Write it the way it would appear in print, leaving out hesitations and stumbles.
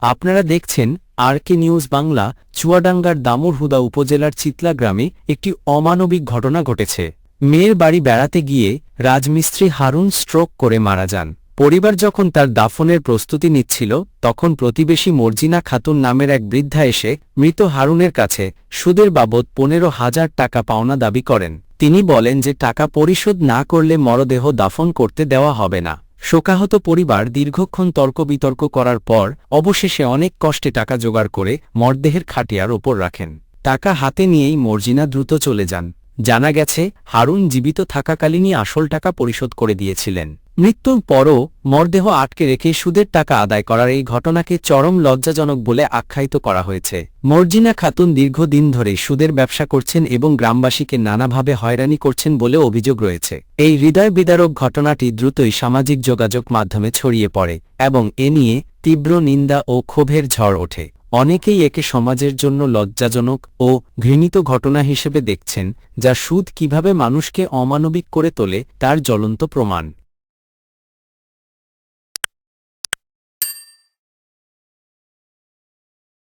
আপনারা দেখছেন আরকে নিউজ বাংলা। চুয়াডাঙ্গার দামুড়হুদা উপজেলার চিতলা গ্রামে একটি অমানবিক ঘটনা ঘটেছে। মেয়ের বাড়ি বেড়াতে গিয়ে রাজমিস্ত্রি হারুন স্ট্রোক করে মারা যান। পরিবার যখন তার দাফনের প্রস্তুতি নিচ্ছিল, তখন প্রতিবেশী মর্জিনা খাতুন নামের এক বৃদ্ধা এসে মৃত হারুনের কাছে সুদের বাবদ 15,000 টাকা পাওনা দাবি করেন। তিনি বলেন যে টাকা পরিশোধ না করলে মরদেহ দাফন করতে দেওয়া হবে না। শোকাহত পরিবার দীর্ঘক্ষণ তর্ক বিতর্ক করার পর অবশেষে অনেক কষ্টে টাকা জোগাড় করে মরদেহের খাটিয়ার ওপর রাখেন। টাকা হাতে নিয়েই মর্জিনা দ্রুত চলে যান। জানা গেছে, হারুন জীবিত থাকাকালীনই আসল টাকা পরিশোধ করে দিয়েছিলেন। মৃত্যুর পরও মরদেহ আটকে রেখে সুদের টাকা আদায় করার এই ঘটনাকে চরম লজ্জাজনক বলে আখ্যায়িত করা হয়েছে। মর্জিনা খাতুন দীর্ঘদিন ধরে সুদের ব্যবসা করছেন এবং গ্রামবাসীকে নানাভাবে হয়রানি করছেন বলে অভিযোগ রয়েছে। এই হৃদয় বিদারক ঘটনাটি দ্রুতই সামাজিক যোগাযোগ মাধ্যমে ছড়িয়ে পড়ে এবং এ নিয়ে তীব্র নিন্দা ও ক্ষোভের ঝড় ওঠে। অনেকেই একে সমাজের জন্য লজ্জাজনক ও ঘৃণিত ঘটনা হিসেবে দেখছেন, যা সুদ কিভাবে মানুষকে অমানবিক করে তোলে তার জ্বলন্ত প্রমাণ।